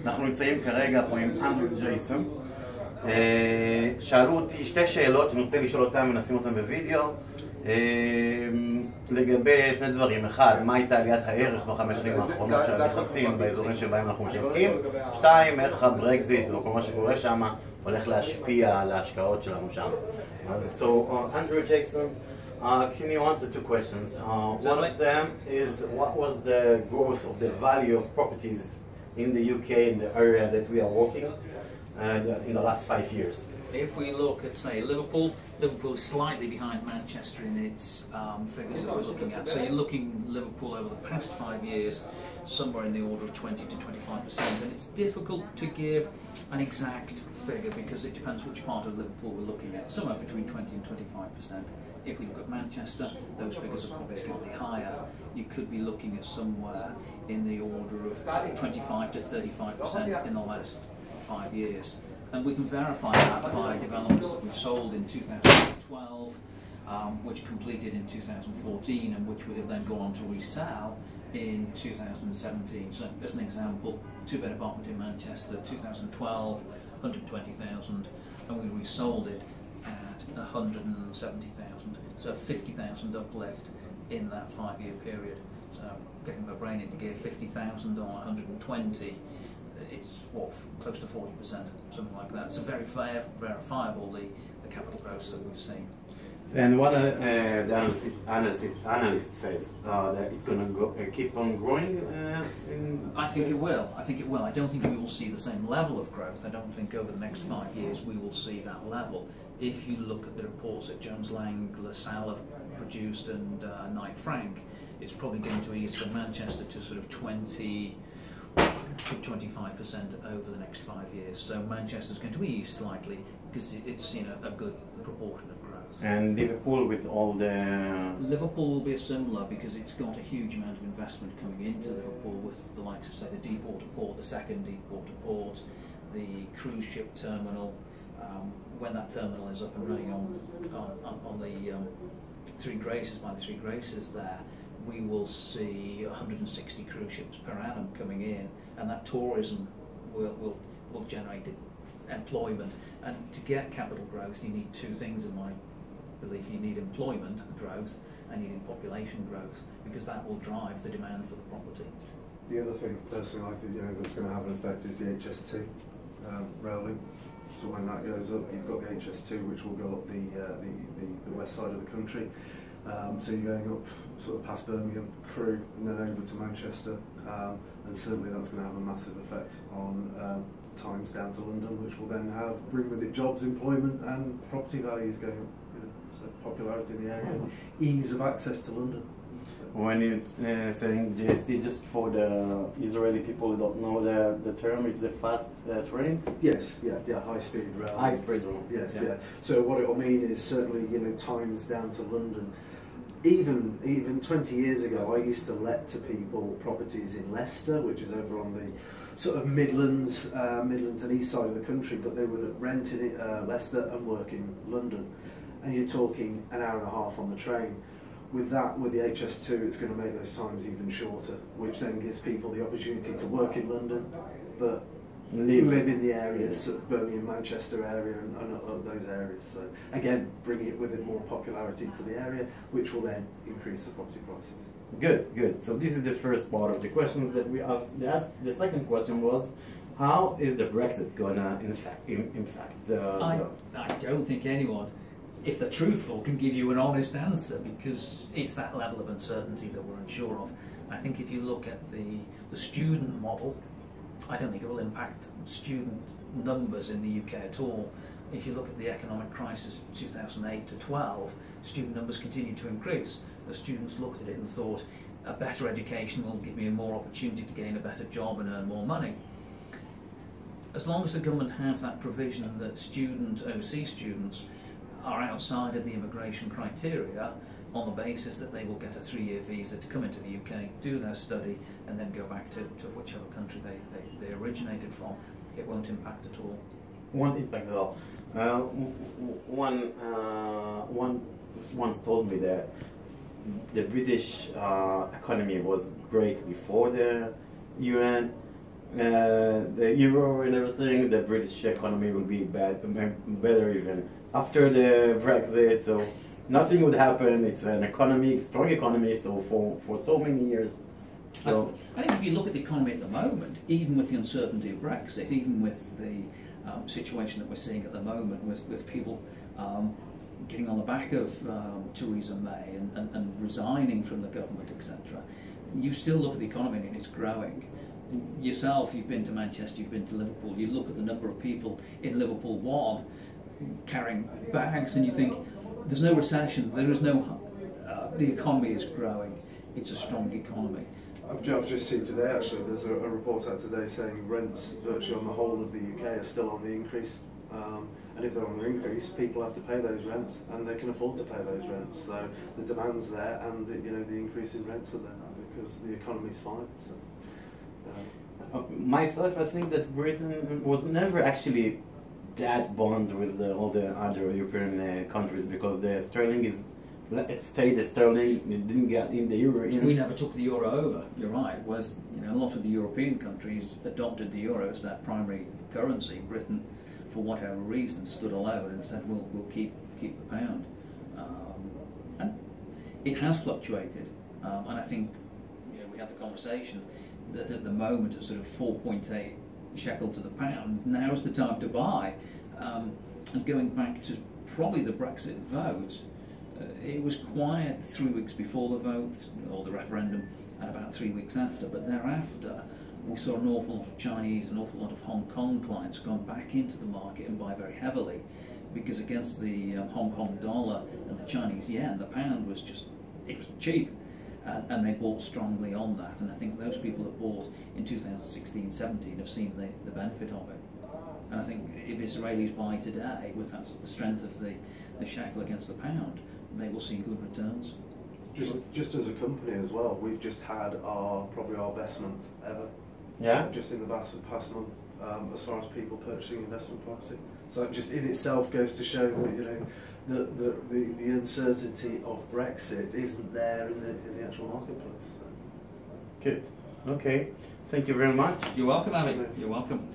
אנחנו נמצאים כרגע פה עם הנדל ג'ייסון. שאלו אותי שתי שאלות שאני רוצה לשאול אותם ונשים אותם בווידאו לגבי שני דברים. אחד, מה הייתה עליית הערך בחמש שנים האחרונות של הנכסים באזורים שבהם אנחנו משווקים? שתיים, איך הברקזיט או כל מה שקורה שם הולך להשפיע על ההשקעות שלנו שם. So, Andrew Jason, can you answer two questions? One of them is, what was the growth of the value of properties in the UK, in the area that we are working, in the last 5 years? If we look at, say, Liverpool is slightly behind Manchester in its figures that we're looking at. So you're looking Liverpool over the past 5 years, somewhere in the order of 20 to 25%. And it's difficult to give an exact figure because it depends which part of Liverpool we're looking at. Somewhere between 20 and 25%. If we look at Manchester, those figures are probably slightly higher. You could be looking at somewhere in the order of 25 to 35% in the last 5 years. And we can verify that by developments that we've sold in 2012, which completed in 2014, and which we have then gone on to resell in 2017. So, as an example, two-bed apartment in Manchester, 2012, 120,000, and we resold it at 170,000. So 50,000 uplift in that 5-year period. So getting my brain into gear, 50,000 on 120. It's what, close to 40%, something like that. So very verifiable the capital growth that we've seen. And one the analyst says that it's going to keep on growing. I think it will. I think it will. I don't think we will see the same level of growth. I don't think over the next 5 years we will see that level. If you look at the reports that Jones Lang, LaSalle have produced and Knight Frank, it's probably going to ease from Manchester to sort of 20 to 25% over the next 5 years. So Manchester's going to ease slightly because it's seen a good proportion of growth. And Liverpool with all the... Liverpool will be similar because it's got a huge amount of investment coming into Liverpool with the likes of, say, the Deepwater Port, the second Deepwater Port, the cruise ship terminal. When that terminal is up and running on the Three Graces, by the Three Graces there, we will see 160 cruise ships per annum coming in, and that tourism will generate employment. And to get capital growth, you need two things in my belief. You need employment growth and you need population growth, because that will drive the demand for the property. The other thing, personally, I think that's going to have an effect is the HS2 rail link. So when that goes up, you've got the HS2, which will go up the west side of the country. So you're going up sort of past Birmingham, Crewe, and then over to Manchester, and certainly that's going to have a massive effect on times down to London, which will then bring with it jobs, employment, and property values going up. So popularity in the area, ease of access to London. When you're saying GST, just for the Israeli people who don't know the term, it's the fast train? Yes, yeah, high-speed rail. High-speed rail. Yes, yeah. So what it will mean is certainly, times down to London. Even 20 years ago, I used to let to people properties in Leicester, which is over on the sort of Midlands and east side of the country, but they would rent in Leicester and work in London. And you're talking an hour and a half on the train. With the HS2, it's going to make those times even shorter, which then gives people the opportunity to work in London, but live in the areas of Birmingham, Manchester area, and those areas. So again, bringing it with it more popularity to the area, which will then increase the property prices. Good. So this is the first part of the questions that we asked. The second question was, how is the Brexit going to impact the... I don't think anyone, if they're truthful, can give you an honest answer, because it's that level of uncertainty that we're unsure of. I think if you look at the student model, I don't think it will impact student numbers in the UK at all. If you look at the economic crisis 2008 to 12, student numbers continued to increase. The students looked at it and thought, a better education will give me more opportunity to gain a better job and earn more money. As long as the government have that provision that overseas students are outside of the immigration criteria, on the basis that they will get a 3-year visa to come into the UK, do their study, and then go back to whichever country they originated from, it won't impact at all. Won't impact at all. One once told me that the British economy was great before the UN, the euro and everything, the British economy will be better even after the Brexit. So nothing would happen. It's an economy, strong economy, so for so many years. So I think if you look at the economy at the moment, even with the uncertainty of Brexit, even with the situation that we're seeing at the moment, with people getting on the back of Theresa May and resigning from the government, etc., you still look at the economy and it's growing. Yourself, you've been to Manchester, you've been to Liverpool, you look at the number of people in Liverpool 1 carrying bags and you think, there's no recession, there is no, the economy is growing, it's a strong economy. I've just seen today actually, there's a report out today saying rents virtually on the whole of the UK are still on the increase. And if they're on the increase, people have to pay those rents, and they can afford to pay those rents. So the demand's there, and the increase in rents are there because the economy's fine. So, myself, I think that Britain was never actually that bond with all the other European countries because the sterling stayed the sterling. It didn't get in the euro. We never took the euro over. You're right. Whereas a lot of the European countries adopted the euro as their primary currency. Britain, for whatever reason, stood alone and said, we'll keep the pound. And it has fluctuated. And I think we had the conversation that at the moment at sort of 4.8 shekel to the pound, now is the time to buy. And going back to probably the Brexit vote, it was quiet 3 weeks before the vote, or the referendum, and about 3 weeks after. But thereafter, we saw an awful lot of Chinese, an awful lot of Hong Kong clients gone back into the market and buy very heavily, because against the Hong Kong dollar and the Chinese yen, the pound was it was cheap, and they bought strongly on that. And I think those people that bought in 2016-17 have seen the benefit of it. And I think if Israelis buy today with the strength of the shekel against the pound, they will see good returns. Just as a company as well, we've just had probably our best month ever. Yeah. Just in the past month, as far as people purchasing investment property. So it just in itself goes to show that the uncertainty of Brexit isn't there in the actual marketplace. So. Good. Okay. Thank you very much. You're welcome, Abby. You're welcome.